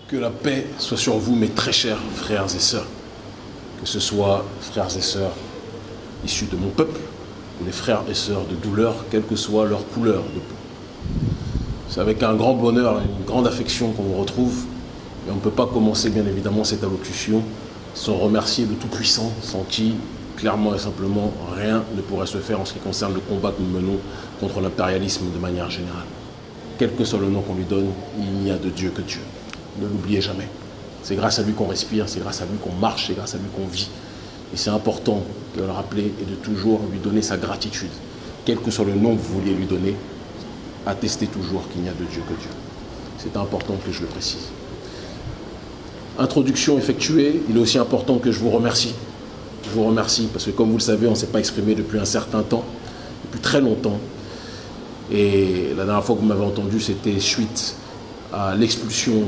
Que la paix soit sur vous, mes très chers frères et sœurs. Que ce soit frères et sœurs issus de mon peuple, ou les frères et sœurs de douleur, quelle que soit leur couleur de peau. C'est avec un grand bonheur et une grande affection qu'on vous retrouve. Et on ne peut pas commencer, bien évidemment, cette allocution sans remercier le Tout-Puissant, sans qui, clairement et simplement, rien ne pourrait se faire en ce qui concerne le combat que nous menons contre l'impérialisme de manière générale. Quel que soit le nom qu'on lui donne, il n'y a de Dieu que Dieu. Ne l'oubliez jamais. C'est grâce à lui qu'on respire, c'est grâce à lui qu'on marche, c'est grâce à lui qu'on vit. Et c'est important de le rappeler et de toujours lui donner sa gratitude. Quel que soit le nom que vous vouliez lui donner, attestez toujours qu'il n'y a de Dieu que Dieu. C'est important que je le précise. Introduction effectuée, il est aussi important que je vous remercie. Je vous remercie parce que comme vous le savez, on ne s'est pas exprimé depuis un certain temps, depuis très longtemps. Et la dernière fois que vous m'avez entendu, c'était suite à l'expulsion,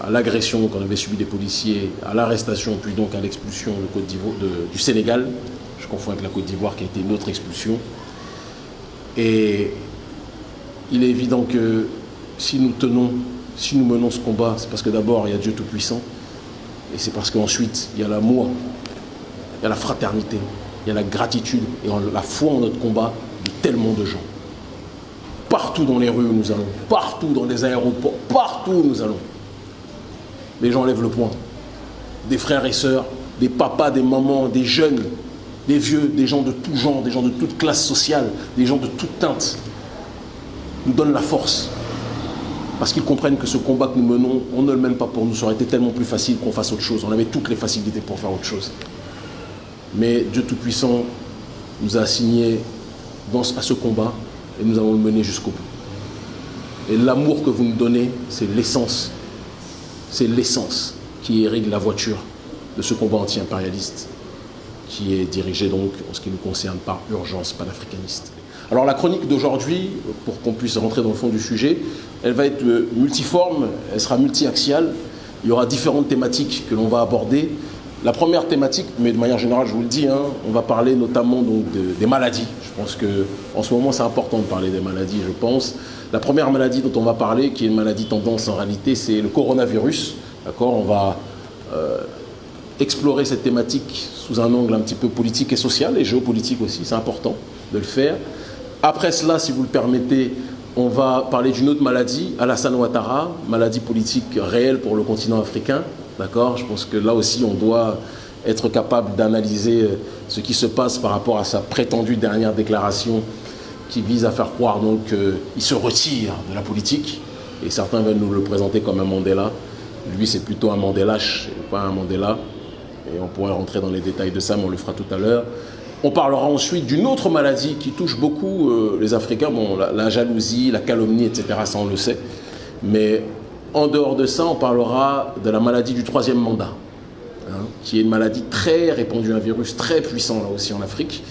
à l'agression qu'on avait subie des policiers, à l'arrestation, puis donc à l'expulsion du Sénégal. Je confonds avec la Côte d'Ivoire qui a été une autre expulsion. Et il est évident que si nous menons ce combat, c'est parce que d'abord il y a Dieu Tout-Puissant, et c'est parce qu'ensuite il y a l'amour, il y a la fraternité, il y a la gratitude et la foi en notre combat de tellement de gens. Partout dans les rues où nous allons, partout dans les aéroports, partout où nous allons, les gens lèvent le poing. Des frères et sœurs, des papas, des mamans, des jeunes, des vieux, des gens de tout genre, des gens de toute classe sociale, des gens de toute teinte, nous donnent la force. Parce qu'ils comprennent que ce combat que nous menons, on ne le mène pas pour nous. Ça aurait été tellement plus facile qu'on fasse autre chose. On avait toutes les facilités pour faire autre chose. Mais Dieu Tout-Puissant nous a assigné à ce combat et nous allons le mener jusqu'au bout. Et l'amour que vous nous donnez, c'est l'essence. C'est l'essence qui irrigue la voiture de ce combat anti-impérialiste qui est dirigé donc, en ce qui nous concerne, par urgence panafricaniste. Alors la chronique d'aujourd'hui, pour qu'on puisse rentrer dans le fond du sujet, elle va être multiforme, elle sera multi-axiale. Il y aura différentes thématiques que l'on va aborder. La première thématique, mais de manière générale, je vous le dis, on va parler notamment donc des maladies. Je pense qu'en ce moment, c'est important de parler des maladies, je pense. La première maladie dont on va parler, qui est une maladie tendance en réalité, c'est le coronavirus. D'accord ? On va explorer cette thématique sous un angle un petit peu politique et social, et géopolitique aussi, c'est important de le faire. Après cela, si vous le permettez, on va parler d'une autre maladie, Alassane Ouattara, maladie politique réelle pour le continent africain. D'accord ? Je pense que là aussi, on doit être capable d'analyser ce qui se passe par rapport à sa prétendue dernière déclaration qui vise à faire croire qu'il se retire de la politique. Et certains veulent nous le présenter comme un Mandela. Lui, c'est plutôt un Mandelache, pas un Mandela. Et on pourrait rentrer dans les détails de ça, mais on le fera tout à l'heure. On parlera ensuite d'une autre maladie qui touche beaucoup les Africains. Bon, la jalousie, la calomnie, etc., ça on le sait. Mais en dehors de ça, on parlera de la maladie du troisième mandat, qui est une maladie très répandue, un virus très puissant là aussi en Afrique.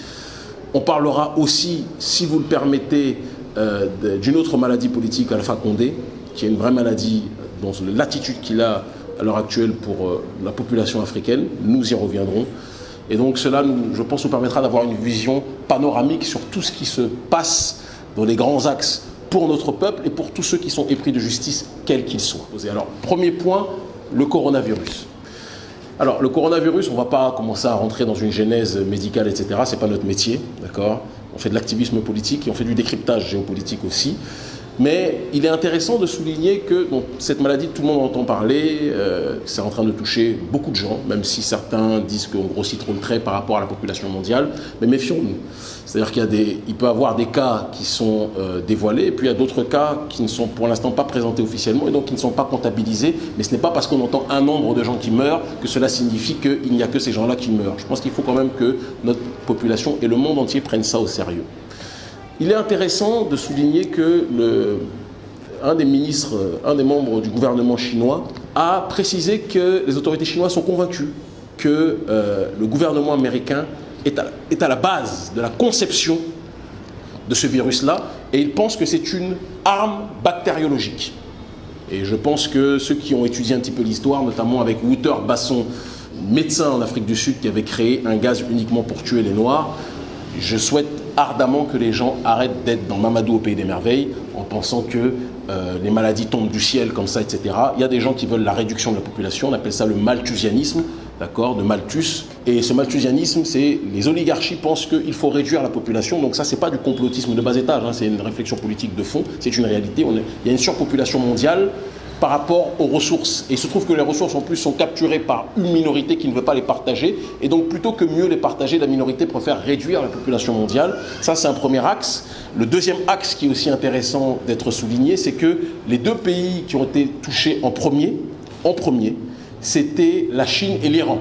On parlera aussi, si vous le permettez, d'une autre maladie politique, Alpha Condé, qui est une vraie maladie dont l'attitude qu'il a à l'heure actuelle pour la population africaine. Nous y reviendrons. Et donc cela, je pense, nous permettra d'avoir une vision panoramique sur tout ce qui se passe dans les grands axes pour notre peuple et pour tous ceux qui sont épris de justice, quels qu'ils soient. Alors, premier point, le coronavirus. Alors, le coronavirus, on ne va pas commencer à rentrer dans une genèse médicale, etc. Ce n'est pas notre métier, d'accord ? On fait de l'activisme politique et on fait du décryptage géopolitique aussi. Mais il est intéressant de souligner que cette maladie, tout le monde entend parler, c'est en train de toucher beaucoup de gens, même si certains disent qu'on grossit trop le trait par rapport à la population mondiale. Mais méfions-nous. C'est-à-dire qu'il peut y avoir des cas qui sont dévoilés, et puis il y a d'autres cas qui ne sont pour l'instant pas présentés officiellement, et donc qui ne sont pas comptabilisés. Mais ce n'est pas parce qu'on entend un nombre de gens qui meurent que cela signifie qu'il n'y a que ces gens-là qui meurent. Je pense qu'il faut quand même que notre population et le monde entier prennent ça au sérieux. Il est intéressant de souligner que un des membres du gouvernement chinois a précisé que les autorités chinoises sont convaincues que le gouvernement américain est à la base de la conception de ce virus-là, et ils pensent que c'est une arme bactériologique. Et je pense que ceux qui ont étudié un petit peu l'histoire, notamment avec Wouter Basson, médecin en Afrique du Sud qui avait créé un gaz uniquement pour tuer les Noirs, je souhaite ardemment que les gens arrêtent d'être dans Mamadou au pays des merveilles en pensant que les maladies tombent du ciel comme ça, etc. Il y a des gens qui veulent la réduction de la population, on appelle ça le malthusianisme, d'accord, de Malthus. Et ce malthusianisme, c'est les oligarchies pensent qu'il faut réduire la population. Donc ça, c'est pas du complotisme de bas étage, hein, c'est une réflexion politique de fond, c'est une réalité. Il y a une surpopulation mondiale par rapport aux ressources. Et il se trouve que les ressources en plus sont capturées par une minorité qui ne veut pas les partager. Et donc plutôt que mieux les partager, la minorité préfère réduire la population mondiale. Ça, c'est un premier axe. Le deuxième axe qui est aussi intéressant d'être souligné, c'est que les deux pays qui ont été touchés en premier, c'était la Chine et l'Iran.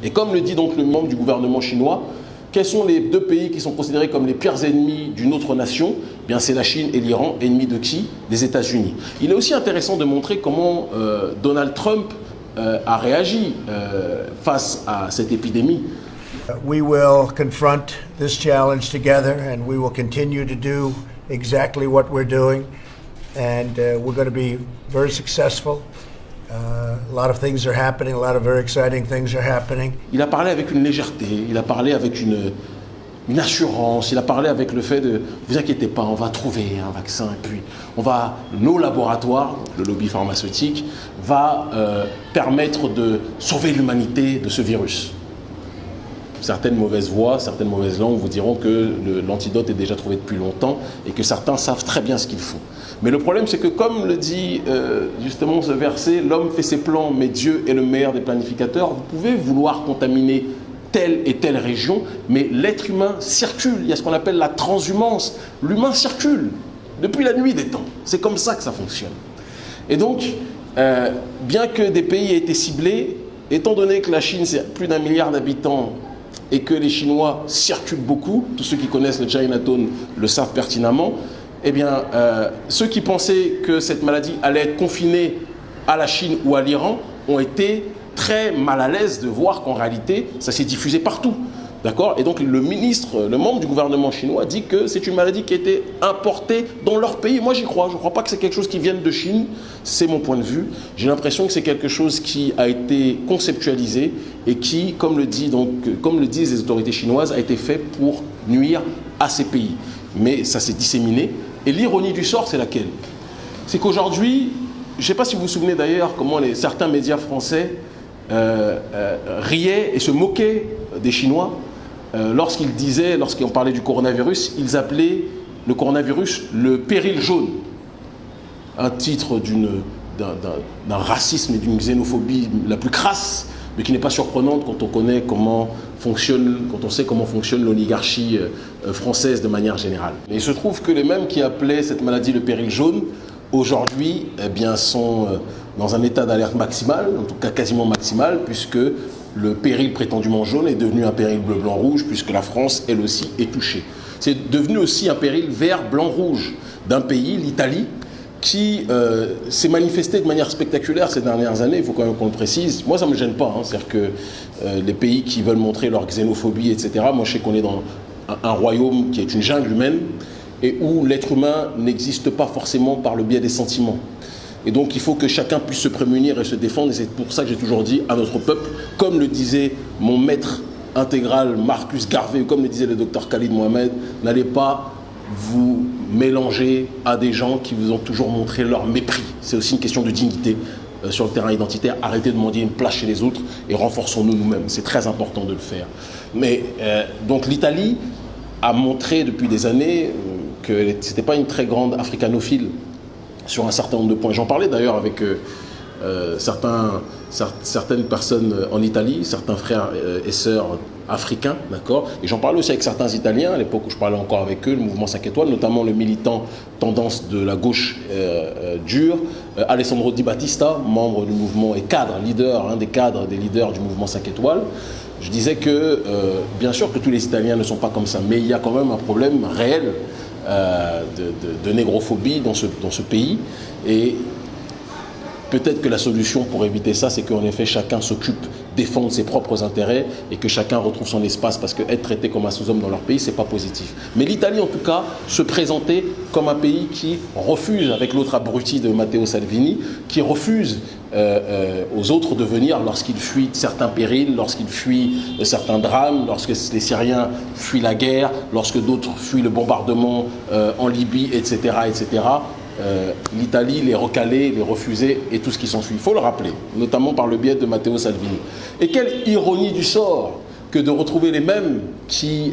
Et comme le dit donc le membre du gouvernement chinois, quels sont les deux pays qui sont considérés comme les pires ennemis d'une autre nation? Bien, c'est la Chine et l'Iran, ennemis de qui? Des États-Unis. Il est aussi intéressant de montrer comment Donald Trump a réagi face à cette épidémie. We will confront this challenge together, and we will continue to do exactly what we're doing, and we're going to be very successful. A lot of things are happening, a lot of very exciting things are happening. Il a parlé avec une légèreté, il a parlé avec une assurance, il a parlé avec le fait de « vous inquiétez pas, on va trouver un vaccin et puis nos laboratoires, le lobby pharmaceutique, va permettre de sauver l'humanité de ce virus ». Certaines mauvaises voix, certaines mauvaises langues vous diront que l'antidote est déjà trouvé depuis longtemps et que certains savent très bien ce qu'il faut. Mais le problème, c'est que comme le dit justement ce verset, l'homme fait ses plans, mais Dieu est le meilleur des planificateurs. Vous pouvez vouloir contaminer telle et telle région, mais l'être humain circule. Il y a ce qu'on appelle la transhumance. L'humain circule depuis la nuit des temps. C'est comme ça que ça fonctionne. Et donc, bien que des pays aient été ciblés, étant donné que la Chine, c'est plus d'1 milliard d'habitants, et que les Chinois circulent beaucoup, tous ceux qui connaissent le Chinatown le savent pertinemment, eh bien, ceux qui pensaient que cette maladie allait être confinée à la Chine ou à l'Iran ont été très mal à l'aise de voir qu'en réalité, ça s'est diffusé partout. D'accord? Et donc le membre du gouvernement chinois dit que c'est une maladie qui a été importée dans leur pays. Moi j'y crois, je ne crois pas que c'est quelque chose qui vienne de Chine, c'est mon point de vue. J'ai l'impression que c'est quelque chose qui a été conceptualisé et qui, comme le disent les autorités chinoises, a été fait pour nuire à ces pays. Mais ça s'est disséminé. Et l'ironie du sort, c'est laquelle? C'est qu'aujourd'hui, je ne sais pas si vous vous souvenez d'ailleurs comment certains médias français riaient et se moquaient des Chinois lorsqu'on parlait du coronavirus, ils appelaient le coronavirus le péril jaune. Un titre d'un racisme et d'une xénophobie la plus crasse, mais qui n'est pas surprenante quand on connaît quand on sait comment fonctionne l'oligarchie française de manière générale. Et il se trouve que les mêmes qui appelaient cette maladie le péril jaune, aujourd'hui, eh bien, sont dans un état d'alerte maximale, en tout cas quasiment maximale, puisque le péril prétendument jaune est devenu un péril bleu-blanc-rouge, puisque la France, elle aussi, est touchée. C'est devenu aussi un péril vert-blanc-rouge d'un pays, l'Italie, qui s'est manifesté de manière spectaculaire ces dernières années, il faut quand même qu'on le précise. Moi, ça ne me gêne pas, hein. C'est-à-dire que les pays qui veulent montrer leur xénophobie, etc., moi, je sais qu'on est dans un royaume qui est une jungle humaine, et où l'être humain n'existe pas forcément par le biais des sentiments. Et donc il faut que chacun puisse se prémunir et se défendre, et c'est pour ça que j'ai toujours dit à notre peuple, comme le disait mon maître intégral Marcus Garvey, comme le disait le docteur Khalid Mohamed, n'allez pas vous mélanger à des gens qui vous ont toujours montré leur mépris. C'est aussi une question de dignité sur le terrain identitaire. Arrêtez de demander une place chez les autres et renforçons-nous nous-mêmes. C'est très important de le faire. Mais donc l'Italie a montré depuis des années que ce n'était pas une très grande africanophile sur un certain nombre de points. J'en parlais d'ailleurs avec certaines personnes en Italie, certains frères et sœurs africains, d'accord. Et j'en parlais aussi avec certains Italiens, à l'époque où je parlais encore avec eux, le mouvement 5 étoiles, notamment le militant tendance de la gauche dure, Alessandro Di Battista, membre du mouvement et cadre, un des leaders du mouvement 5 étoiles. Je disais que, bien sûr que tous les Italiens ne sont pas comme ça, mais il y a quand même un problème réel de négrophobie dans ce pays. Et Peut-être que la solution pour éviter ça, c'est qu'en effet, chacun s'occupe, défendre ses propres intérêts et que chacun retrouve son espace, parce qu'être traité comme un sous-homme dans leur pays, c'est pas positif. Mais l'Italie, en tout cas, se présentait comme un pays qui refuse, avec l'autre abruti de Matteo Salvini, qui refuse aux autres de venir lorsqu'ils fuient certains périls, lorsqu'ils fuient certains drames, lorsque les Syriens fuient la guerre, lorsque d'autres fuient le bombardement en Libye, etc., etc. L'Italie les recalait, les refusait et tout ce qui s'ensuit. Il faut le rappeler, notamment par le biais de Matteo Salvini. Et quelle ironie du sort que de retrouver les mêmes qui,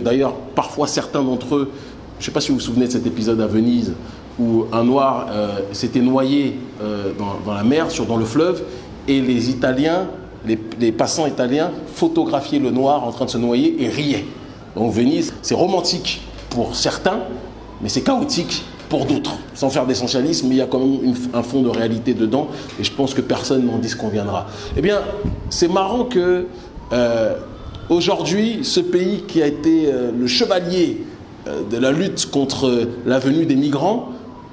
d'ailleurs, parfois certains d'entre eux, je ne sais pas si vous vous souvenez de cet épisode à Venise, où un noir s'était noyé dans la mer, dans le fleuve, et les Italiens, les passants italiens, photographiaient le noir en train de se noyer et riaient. Donc Venise, c'est romantique pour certains, mais c'est chaotique pour d'autres, sans faire d'essentialisme, mais il y a quand même un fond de réalité dedans, et je pense que personne n'en disconviendra. Eh bien, c'est marrant que aujourd'hui, ce pays qui a été le chevalier de la lutte contre la venue des migrants,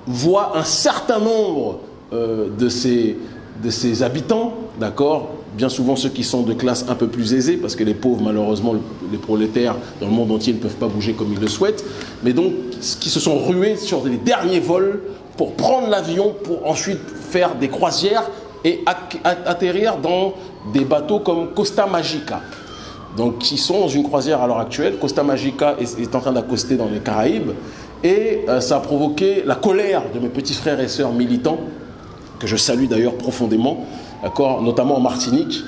voit un certain nombre de ses habitants, d'accord, bien souvent ceux qui sont de classe un peu plus aisée, parce que les pauvres, malheureusement, les prolétaires dans le monde entier ne peuvent pas bouger comme ils le souhaitent, mais donc qui se sont rués sur les derniers vols pour prendre l'avion, pour ensuite faire des croisières et atterrir dans des bateaux comme Costa Magica. Donc, ils sont dans une croisière à l'heure actuelle. Costa Magica est en train d'accoster dans les Caraïbes. Et ça a provoqué la colère de mes petits frères et sœurs militants, que je salue d'ailleurs profondément, d'accord, notamment en Martinique,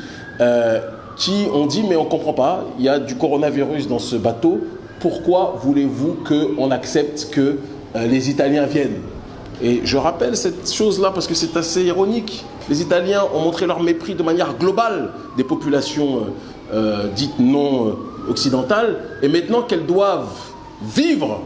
qui ont dit, mais on ne comprend pas, il y a du coronavirus dans ce bateau, pourquoi voulez-vous qu'on accepte que les Italiens viennent? Et je rappelle cette chose-là parce que c'est assez ironique. Les Italiens ont montré leur mépris de manière globale des populations dites non occidentales, et maintenant qu'elles doivent vivre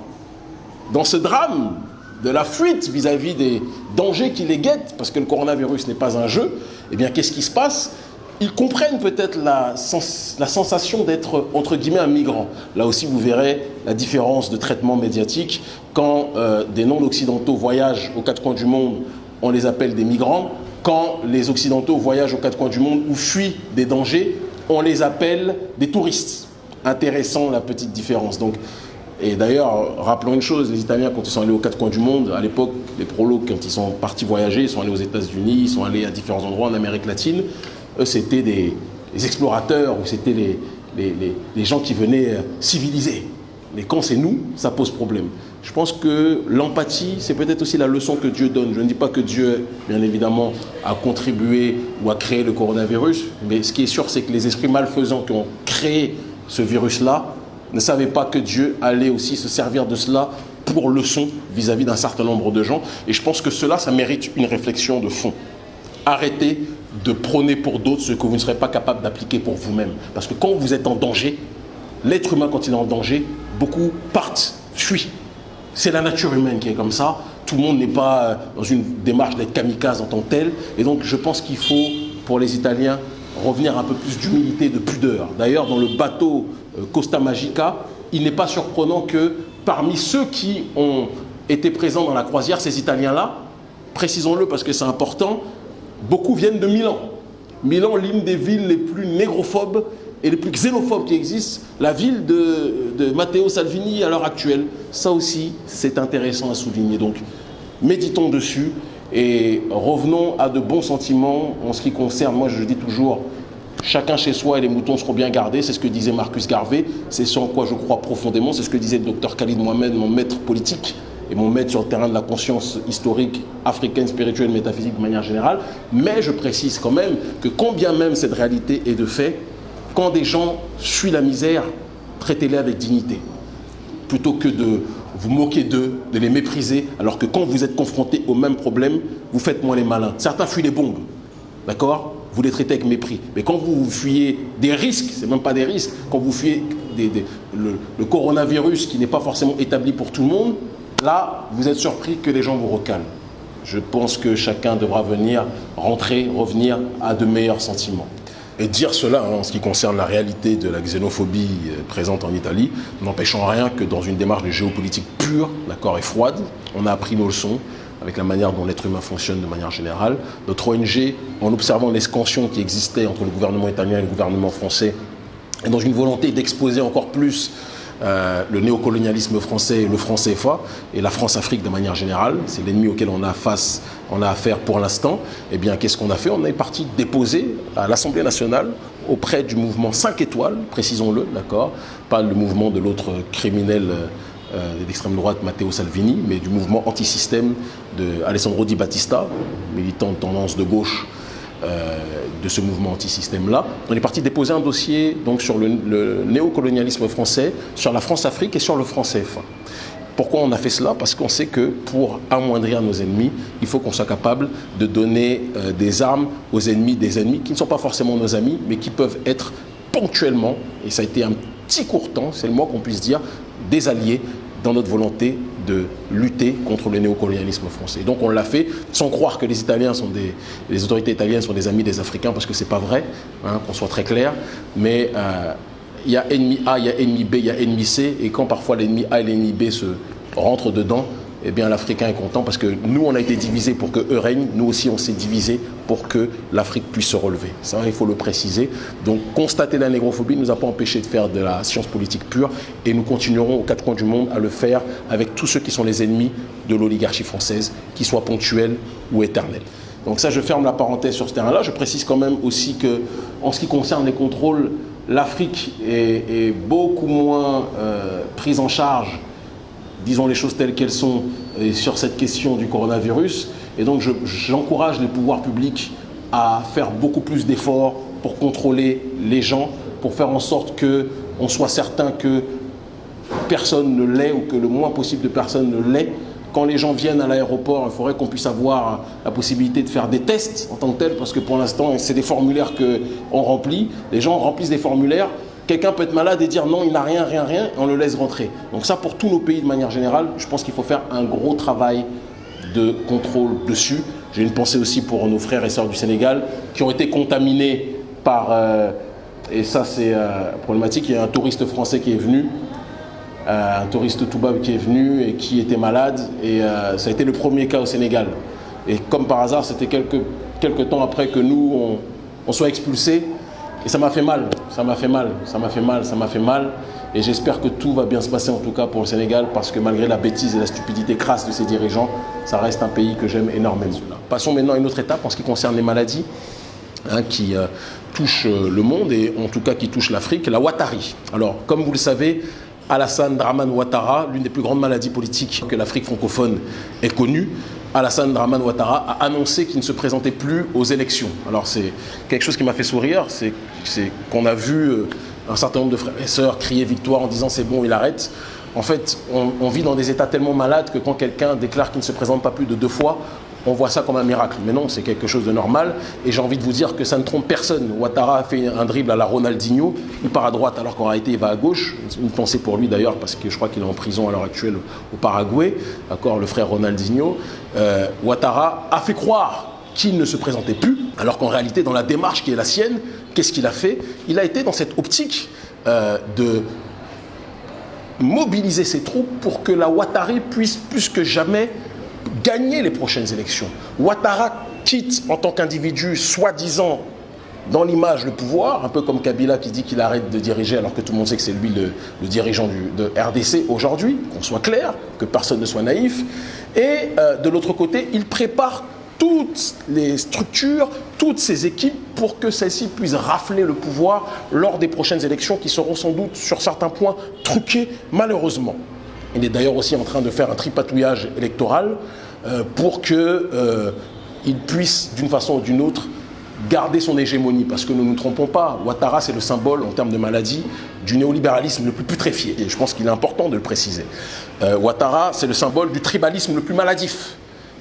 dans ce drame de la fuite vis-à-vis des dangers qui les guettent, parce que le coronavirus n'est pas un jeu, eh bien qu'est-ce qui se passe? Ils comprennent peut-être la sensation d'être, entre guillemets, un migrant. Là aussi, vous verrez la différence de traitement médiatique. Quand des non-occidentaux voyagent aux quatre coins du monde, on les appelle des migrants. Quand les occidentaux voyagent aux quatre coins du monde ou fuient des dangers, on les appelle des touristes. Intéressant, la petite différence. Donc, et d'ailleurs, rappelons une chose, les Italiens, quand ils sont allés aux quatre coins du monde, à l'époque, les prolos, quand ils sont partis voyager, ils sont allés aux États-Unis, ils sont allés à différents endroits en Amérique latine. Eux, c'était des explorateurs, ou c'était les gens qui venaient civiliser. Mais quand c'est nous, ça pose problème. Je pense que l'empathie, c'est peut-être aussi la leçon que Dieu donne. Je ne dis pas que Dieu, bien évidemment, a contribué ou a créé le coronavirus, mais ce qui est sûr, c'est que les esprits malfaisants qui ont créé ce virus-là ne savaient pas que Dieu allait aussi se servir de cela pour leçon vis-à-vis d'un certain nombre de gens. Et je pense que cela, ça mérite une réflexion de fond. Arrêtez de prôner pour d'autres ce que vous ne serez pas capable d'appliquer pour vous-même. Parce que quand vous êtes en danger, l'être humain, quand il est en danger, beaucoup partent, fuient. C'est la nature humaine qui est comme ça. Tout le monde n'est pas dans une démarche d'être kamikaze en tant que tel. Et donc, je pense qu'il faut, pour les Italiens, revenir un peu plus d'humilité, de pudeur. D'ailleurs, dans le bateau Costa Magica, il n'est pas surprenant que parmi ceux qui ont été présents dans la croisière, ces Italiens-là, précisons-le parce que c'est important, beaucoup viennent de Milan. Milan, l'une des villes les plus négrophobes et les plus xénophobes qui existent, la ville de Matteo Salvini à l'heure actuelle. Ça aussi, c'est intéressant à souligner. Donc, méditons dessus et revenons à de bons sentiments en ce qui concerne, moi je dis toujours, chacun chez soi et les moutons seront bien gardés. C'est ce que disait Marcus Garvey, c'est ce en quoi je crois profondément, c'est ce que disait le Dr Khalid Mohamed, mon maître politique et mon maître sur le terrain de la conscience historique africaine, spirituelle, métaphysique de manière générale. Mais je précise quand même que quand bien même cette réalité est de fait, quand des gens fuient la misère, traitez-les avec dignité, plutôt que de vous moquer d'eux, de les mépriser, alors que quand vous êtes confrontés au même problème, vous faites moins les malins. Certains fuient les bombes, d'accord? Vous les traitez avec mépris. Mais quand vous fuyez des risques, c'est même pas des risques, quand vous fuyez le coronavirus qui n'est pas forcément établi pour tout le monde, là, vous êtes surpris que les gens vous recalent. Je pense que chacun devra revenir à de meilleurs sentiments. Et dire cela, en ce qui concerne la réalité de la xénophobie présente en Italie, n'empêchant rien que dans une démarche de géopolitique pure, d'accord, et froide, on a appris nos leçons. avec la manière dont l'être humain fonctionne de manière générale. Notre ONG, en observant les scansions qui existaient entre le gouvernement italien et le gouvernement français, et dans une volonté d'exposer encore plus le néocolonialisme français et le franc CFA et la France-Afrique de manière générale, c'est l'ennemi auquel on a affaire pour l'instant, eh bien qu'est-ce qu'on a fait? On est parti déposer à l'Assemblée nationale auprès du mouvement 5 étoiles, précisons-le, d'accord, pas le mouvement de l'autre criminel d'extrême droite Matteo Salvini, mais du mouvement anti-système de Alessandro Di Battista, militant de tendance de gauche de ce mouvement anti-système-là. On est parti déposer un dossier donc, sur le néocolonialisme français, sur la France-Afrique et sur le franc CFA. Pourquoi on a fait cela? Parce qu'on sait que pour amoindrir nos ennemis, il faut qu'on soit capable de donner des armes aux ennemis, des ennemis qui ne sont pas forcément nos amis, mais qui peuvent être ponctuellement, et ça a été un petit court temps, c'est le moins qu'on puisse dire, des alliés dans notre volonté de lutter contre le néocolonialisme français. Donc on l'a fait sans croire que les autorités italiennes sont des amis des Africains, parce que c'est pas vrai, hein, qu'on soit très clair, mais il y a ennemi A, il y a ennemi B, il y a ennemi C, et quand parfois l'ennemi A et l'ennemi B se rentrent dedans, eh bien l'Africain est content parce que nous on a été divisés pour que eux règnent, nous aussi on s'est divisés pour que l'Afrique puisse se relever. Ça il faut le préciser. Donc constater la négrophobie ne nous a pas empêché de faire de la science politique pure, et nous continuerons aux quatre coins du monde à le faire avec tous ceux qui sont les ennemis de l'oligarchie française, qu'ils soient ponctuels ou éternels. Donc ça, je ferme la parenthèse sur ce terrain-là. Je précise quand même aussi que en ce qui concerne les contrôles, l'Afrique est beaucoup moins prise en charge, disons les choses telles qu'elles sont, sur cette question du coronavirus. Et donc j'encourage les pouvoirs publics à faire beaucoup plus d'efforts pour contrôler les gens, pour faire en sorte qu'on soit certain que personne ne l'est, ou que le moins possible de personnes ne l'est. Quand les gens viennent à l'aéroport, il faudrait qu'on puisse avoir la possibilité de faire des tests en tant que tel, parce que pour l'instant, c'est des formulaires qu'on remplit. Les gens remplissent des formulaires. Quelqu'un peut être malade et dire non, il n'a rien, et on le laisse rentrer. Donc ça, pour tous nos pays de manière générale, je pense qu'il faut faire un gros travail de contrôle dessus. J'ai une pensée aussi pour nos frères et sœurs du Sénégal qui ont été contaminés par, et ça c'est problématique, il y a un touriste français qui est venu, un touriste toubab qui est venu et qui était malade, et ça a été le premier cas au Sénégal. Et comme par hasard, c'était quelques temps après que nous, on soit expulsés. Et ça m'a fait mal, ça m'a fait mal. Et j'espère que tout va bien se passer en tout cas pour le Sénégal, parce que malgré la bêtise et la stupidité crasse de ses dirigeants, ça reste un pays que j'aime énormément. Passons maintenant à une autre étape en ce qui concerne les maladies qui touchent le monde, et en tout cas qui touchent l'Afrique, la Ouattari. Alors, comme vous le savez, Alassane Dramane Ouattara, l'une des plus grandes maladies politiques que l'Afrique francophone ait connue, Alassane Dramane Ouattara a annoncé qu'il ne se présentait plus aux élections. Alors c'est quelque chose qui m'a fait sourire, c'est qu'on a vu un certain nombre de frères et sœurs crier victoire en disant c'est bon, il arrête. En fait, on vit dans des états tellement malades que quand quelqu'un déclare qu'il ne se présente pas plus de 2 fois, on voit ça comme un miracle. Mais non, c'est quelque chose de normal. Et j'ai envie de vous dire que ça ne trompe personne. Ouattara a fait un dribble à la Ronaldinho. Il part à droite alors qu'en réalité il va à gauche. Une pensée pour lui d'ailleurs, parce que je crois qu'il est en prison à l'heure actuelle au Paraguay. D'accord, le frère Ronaldinho. Ouattara a fait croire qu'il ne se présentait plus, alors qu'en réalité, dans la démarche qui est la sienne, qu'est-ce qu'il a fait? Il a été dans cette optique de mobiliser ses troupes pour que la Ouattari puisse plus que jamais gagner les prochaines élections. Ouattara quitte en tant qu'individu, soi-disant, dans l'image, le pouvoir, un peu comme Kabila qui dit qu'il arrête de diriger alors que tout le monde sait que c'est lui le dirigeant de RDC aujourd'hui, qu'on soit clair, que personne ne soit naïf. Et de l'autre côté, il prépare toutes les structures, toutes ces équipes pour que celles-ci puissent rafler le pouvoir lors des prochaines élections qui seront sans doute sur certains points truquées malheureusement. Il est d'ailleurs aussi en train de faire un tripatouillage électoral pour qu'il puisse d'une façon ou d'une autre garder son hégémonie, parce que ne nous trompons pas, Ouattara c'est le symbole en termes de maladie du néolibéralisme le plus putréfié, et je pense qu'il est important de le préciser. Ouattara c'est le symbole du tribalisme le plus maladif.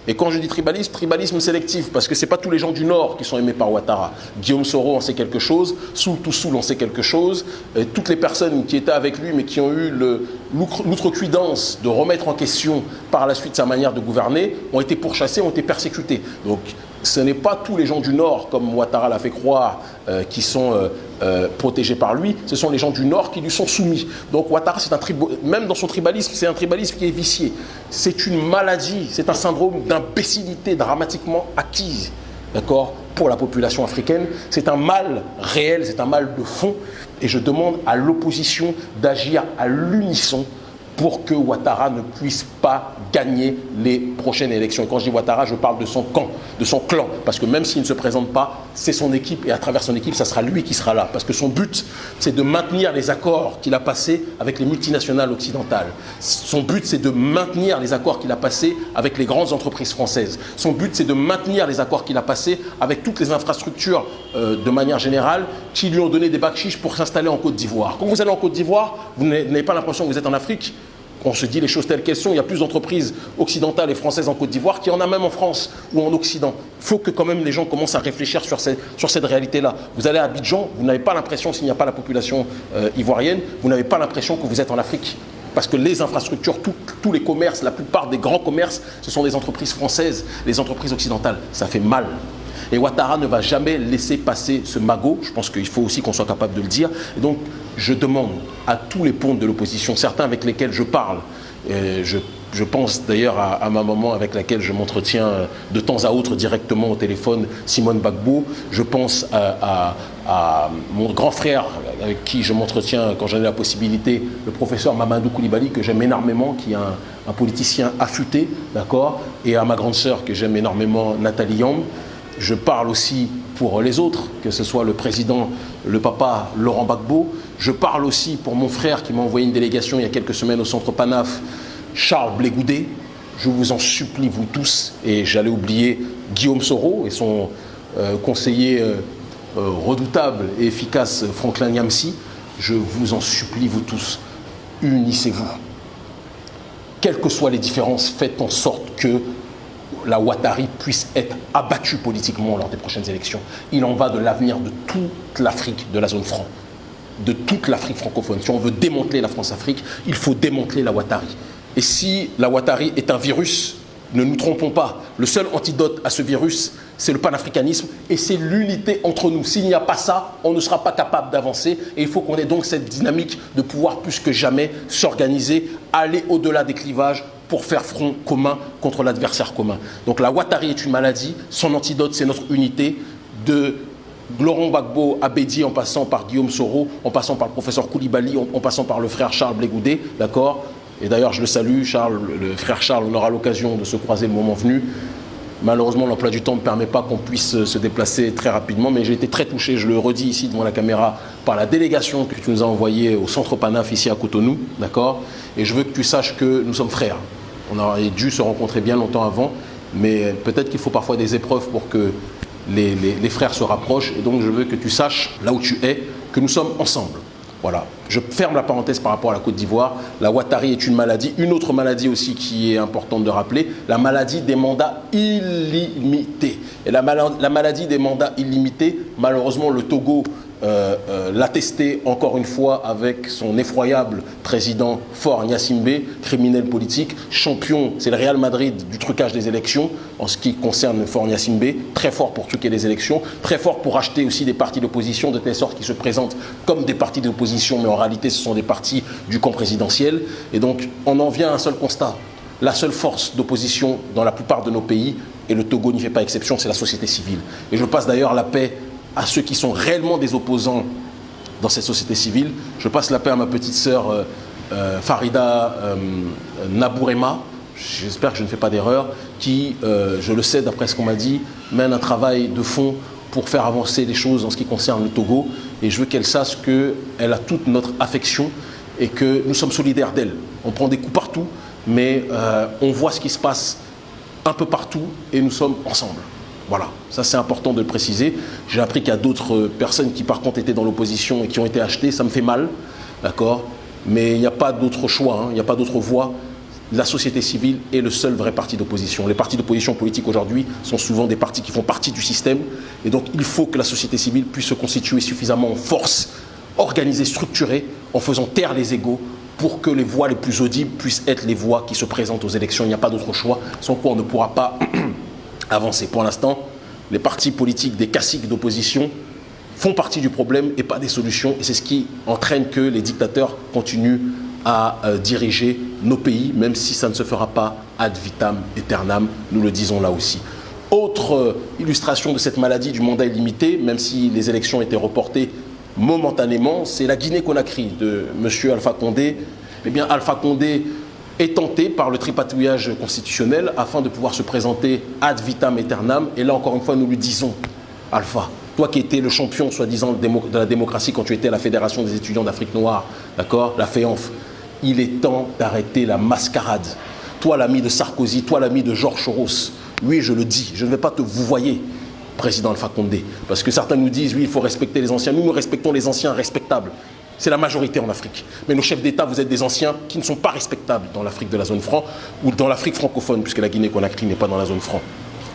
Et quand je dis tribalisme, tribalisme sélectif, parce que ce n'est pas tous les gens du Nord qui sont aimés par Ouattara. Guillaume Soro en sait quelque chose, Soul en sait quelque chose, et toutes les personnes qui étaient avec lui mais qui ont eu l'outrecuidance de remettre en question par la suite sa manière de gouverner, ont été pourchassés, ont été persécutés. Donc ce n'est pas tous les gens du Nord, comme Ouattara l'a fait croire, qui sont protégés par lui, ce sont les gens du Nord qui lui sont soumis. Donc Ouattara, même dans son tribalisme, c'est un tribalisme qui est vicié. C'est une maladie, c'est un syndrome d'imbécilité dramatiquement acquise, d'accord, pour la population africaine. C'est un mal réel, c'est un mal de fond. Et je demande à l'opposition d'agir à l'unisson pour que Ouattara ne puisse pas gagner les prochaines élections. Et quand je dis Ouattara, je parle de son camp, de son clan. Parce que même s'il ne se présente pas, c'est son équipe. Et à travers son équipe, ça sera lui qui sera là. Parce que son but, c'est de maintenir les accords qu'il a passés avec les multinationales occidentales. Son but, c'est de maintenir les accords qu'il a passés avec les grandes entreprises françaises. Son but, c'est de maintenir les accords qu'il a passés avec toutes les infrastructures de manière générale qui lui ont donné des bacs chiches pour s'installer en Côte d'Ivoire. Quand vous allez en Côte d'Ivoire, vous n'avez pas l'impression que vous êtes en Afrique. On se dit les choses telles qu'elles sont, il y a plus d'entreprises occidentales et françaises en Côte d'Ivoire qu'il y en a même en France ou en Occident. Il faut que quand même les gens commencent à réfléchir sur cette réalité-là. Vous allez à Abidjan, vous n'avez pas l'impression, s'il n'y a pas la population ivoirienne, vous n'avez pas l'impression que vous êtes en Afrique. Parce que les infrastructures, tous les commerces, la plupart des grands commerces, ce sont des entreprises françaises, les entreprises occidentales. Ça fait mal. Et Ouattara ne va jamais laisser passer ce magot. Je pense qu'il faut aussi qu'on soit capable de le dire. Et donc, je demande à tous les pontes de l'opposition, certains avec lesquels je parle, et je pense d'ailleurs à ma maman avec laquelle je m'entretiens de temps à autre directement au téléphone, Simone Gbagbo. Je pense à mon grand frère avec qui je m'entretiens quand j'en ai la possibilité, le professeur Mamadou Koulibaly, que j'aime énormément, qui est un politicien affûté, d'accord, et à ma grande sœur que j'aime énormément, Nathalie Yamb. Je parle aussi pour les autres, que ce soit le président, le papa Laurent Gbagbo. Je parle aussi pour mon frère qui m'a envoyé une délégation il y a quelques semaines au centre Panaf, Charles Blé Goudet. Je vous en supplie, vous tous, et j'allais oublier Guillaume Soro et son conseiller redoutable et efficace Franklin Nyamsi. Je vous en supplie, vous tous, unissez-vous. Quelles que soient les différences, faites en sorte que la Ouattari puisse être abattue politiquement lors des prochaines élections. Il en va de l'avenir de toute l'Afrique, de la zone franc, de toute l'Afrique francophone. Si on veut démanteler la France-Afrique, il faut démanteler la Ouattari. Et si la Ouattari est un virus, ne nous trompons pas, le seul antidote à ce virus, c'est le panafricanisme et c'est l'unité entre nous. S'il n'y a pas ça, on ne sera pas capable d'avancer et il faut qu'on ait donc cette dynamique de pouvoir plus que jamais s'organiser, aller au-delà des clivages pour faire front commun contre l'adversaire commun. Donc la Ouattari est une maladie, son antidote c'est notre unité, de Laurent Gbagbo à Bédié en passant par Guillaume Soro, en passant par le professeur Koulibaly, en passant par le frère Charles Blé Goudet, d'accord. Et d'ailleurs je le salue, Charles, le frère Charles, on aura l'occasion de se croiser le moment venu. Malheureusement, l'emploi du temps ne permet pas qu'on puisse se déplacer très rapidement, mais j'ai été très touché, je le redis ici devant la caméra, par la délégation que tu nous as envoyée au centre Panaf ici à Cotonou, d'accord. Et je veux que tu saches que nous sommes frères. On aurait dû se rencontrer bien longtemps avant, mais peut-être qu'il faut parfois des épreuves pour que les frères se rapprochent. Et donc je veux que tu saches, là où tu es, que nous sommes ensemble. Voilà. Je ferme la parenthèse par rapport à la Côte d'Ivoire. La Ouattari est une maladie. Une autre maladie aussi qui est importante de rappeler, la maladie des mandats illimités. Et la maladie des mandats illimités, malheureusement, le Togo l'a testé encore une fois avec son effroyable président Faure Gnassingbé, criminel politique, champion, c'est le Real Madrid du trucage des élections en ce qui concerne Faure Gnassingbé, très fort pour truquer les élections, très fort pour acheter aussi des partis d'opposition de telle sorte qu'ils se présentent comme des partis d'opposition, mais en réalité ce sont des partis du camp présidentiel. Et donc on en vient à un seul constat, la seule force d'opposition dans la plupart de nos pays, et le Togo n'y fait pas exception, c'est la société civile. Et je passe d'ailleurs la paix à ceux qui sont réellement des opposants dans cette société civile. Je passe la paix à ma petite sœur Farida Nabourema, j'espère que je ne fais pas d'erreur, qui, je le sais d'après ce qu'on m'a dit, mène un travail de fond pour faire avancer les choses en ce qui concerne le Togo. Et je veux qu'elle sache qu'elle a toute notre affection et que nous sommes solidaires d'elle. On prend des coups partout, mais on voit ce qui se passe un peu partout et nous sommes ensemble. Voilà, ça c'est important de le préciser. J'ai appris qu'il y a d'autres personnes qui par contre étaient dans l'opposition et qui ont été achetées, ça me fait mal, d'accord. Mais il n'y a pas d'autre choix, il n'y a pas d'autre voie. La société civile est le seul vrai parti d'opposition. Les partis d'opposition politique aujourd'hui sont souvent des partis qui font partie du système. Et donc il faut que la société civile puisse se constituer suffisamment en force, organisée, structurée, en faisant taire les égos, pour que les voix les plus audibles puissent être les voix qui se présentent aux élections. Il n'y a pas d'autre choix, sans quoi on ne pourra pas avancer. Pour l'instant, les partis politiques des caciques d'opposition font partie du problème et pas des solutions. Et c'est ce qui entraîne que les dictateurs continuent à diriger nos pays, même si ça ne se fera pas ad vitam aeternam, nous le disons là aussi. Autre illustration de cette maladie du mandat illimité, même si les élections étaient reportées momentanément, c'est la Guinée-Conakry de M. Alpha Condé. Eh bien, Alpha Condé est tenté par le tripatouillage constitutionnel afin de pouvoir se présenter ad vitam aeternam. Et là, encore une fois, nous lui disons, Alpha, toi qui étais le champion, soi-disant, de la démocratie quand tu étais à la Fédération des étudiants d'Afrique noire, d'accord, la FEANF, il est temps d'arrêter la mascarade. Toi, l'ami de Sarkozy, toi, l'ami de Georges Soros, oui, je le dis, je ne vais pas te vouvoyer, président Alpha Condé, parce que certains nous disent, oui, il faut respecter les anciens. Nous respectons les anciens respectables. C'est la majorité en Afrique. Mais nos chefs d'État, vous êtes des anciens qui ne sont pas respectables dans l'Afrique de la zone franc ou dans l'Afrique francophone, puisque la Guinée-Conakry n'est pas dans la zone franc.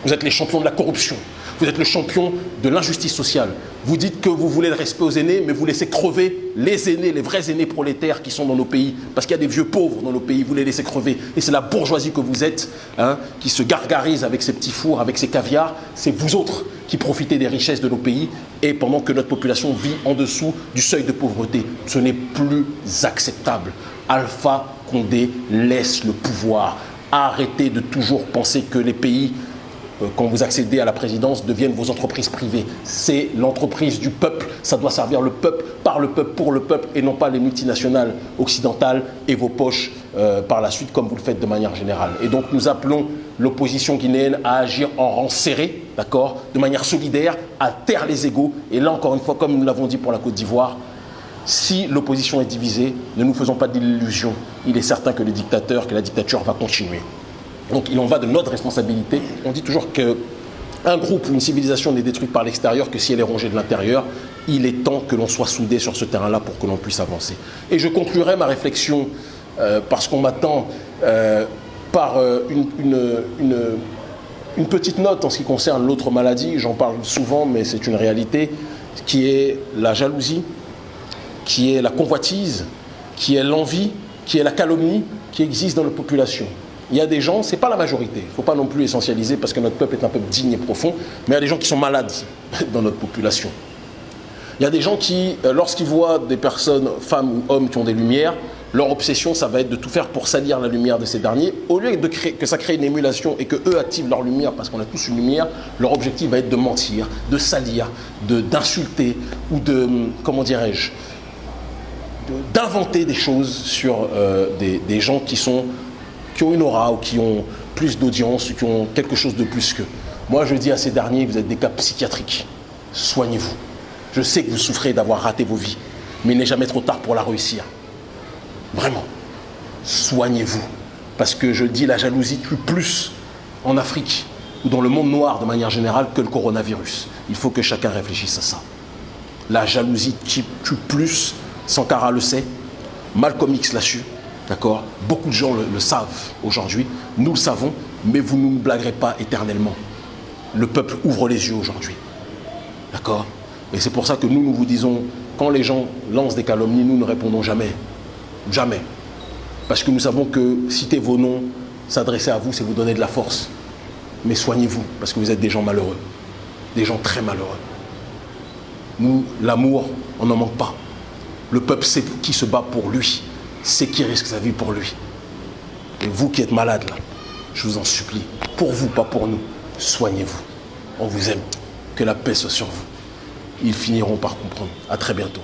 Vous êtes les champions de la corruption. Vous êtes le champion de l'injustice sociale. Vous dites que vous voulez le respect aux aînés, mais vous laissez crever les aînés, les vrais aînés prolétaires qui sont dans nos pays. Parce qu'il y a des vieux pauvres dans nos pays, vous les laissez crever. Et c'est la bourgeoisie que vous êtes, hein, qui se gargarise avec ses petits fours, avec ses caviars. C'est vous autres qui profitez des richesses de nos pays, et pendant que notre population vit en dessous du seuil de pauvreté. Ce n'est plus acceptable. Alpha Condé laisse le pouvoir. Arrêtez de toujours penser que les pays, quand vous accédez à la présidence, deviennent vos entreprises privées. C'est l'entreprise du peuple, ça doit servir le peuple, par le peuple, pour le peuple, et non pas les multinationales occidentales et vos poches par la suite, comme vous le faites de manière générale. Et donc nous appelons l'opposition guinéenne à agir en rang serré, d'accord, de manière solidaire, à taire les égos. Et là, encore une fois, comme nous l'avons dit pour la Côte d'Ivoire, si l'opposition est divisée, ne nous faisons pas d'illusions. Il est certain que la dictature va continuer. Donc il en va de notre responsabilité. On dit toujours qu'un groupe ou une civilisation n'est détruite par l'extérieur que si elle est rongée de l'intérieur. Il est temps que l'on soit soudés sur ce terrain-là pour que l'on puisse avancer. Et je conclurai ma réflexion, parce qu'on m'attend, par une petite note en ce qui concerne l'autre maladie. J'en parle souvent, mais c'est une réalité, qui est la jalousie, qui est la convoitise, qui est l'envie, qui est la calomnie qui existe dans la population. Il y a des gens, ce n'est pas la majorité, il ne faut pas non plus essentialiser parce que notre peuple est un peuple digne et profond, mais il y a des gens qui sont malades dans notre population. Il y a des gens qui, lorsqu'ils voient des personnes, femmes ou hommes qui ont des lumières, leur obsession, ça va être de tout faire pour salir la lumière de ces derniers. Au lieu que ça crée une émulation et qu'eux activent leur lumière, parce qu'on a tous une lumière, leur objectif va être de mentir, de salir, d'insulter ou de, comment dirais-je, d'inventer des choses sur des gens qui ont une aura ou qui ont plus d'audience ou qui ont quelque chose de plus qu'eux. Moi, je dis à ces derniers, vous êtes des cas psychiatriques. Soignez-vous. Je sais que vous souffrez d'avoir raté vos vies, mais il n'est jamais trop tard pour la réussir. Vraiment. Soignez-vous. Parce que je dis, la jalousie tue plus en Afrique ou dans le monde noir de manière générale que le coronavirus. Il faut que chacun réfléchisse à ça. La jalousie tue plus, Sankara le sait, Malcolm X l'a su. D'accord ? Beaucoup de gens le savent aujourd'hui, nous le savons, mais vous ne nous blaguerez pas éternellement. Le peuple ouvre les yeux aujourd'hui. D'accord ? Et c'est pour ça que nous vous disons, quand les gens lancent des calomnies, nous ne répondons jamais. Jamais. Parce que nous savons que citer vos noms, s'adresser à vous, c'est vous donner de la force. Mais soignez-vous, parce que vous êtes des gens malheureux. Des gens très malheureux. Nous, l'amour, on n'en manque pas. Le peuple sait qui se bat pour lui. C'est qui risque sa vie pour lui. Et vous qui êtes malade là, je vous en supplie, pour vous, pas pour nous, soignez-vous. On vous aime. Que la paix soit sur vous. Ils finiront par comprendre. À très bientôt.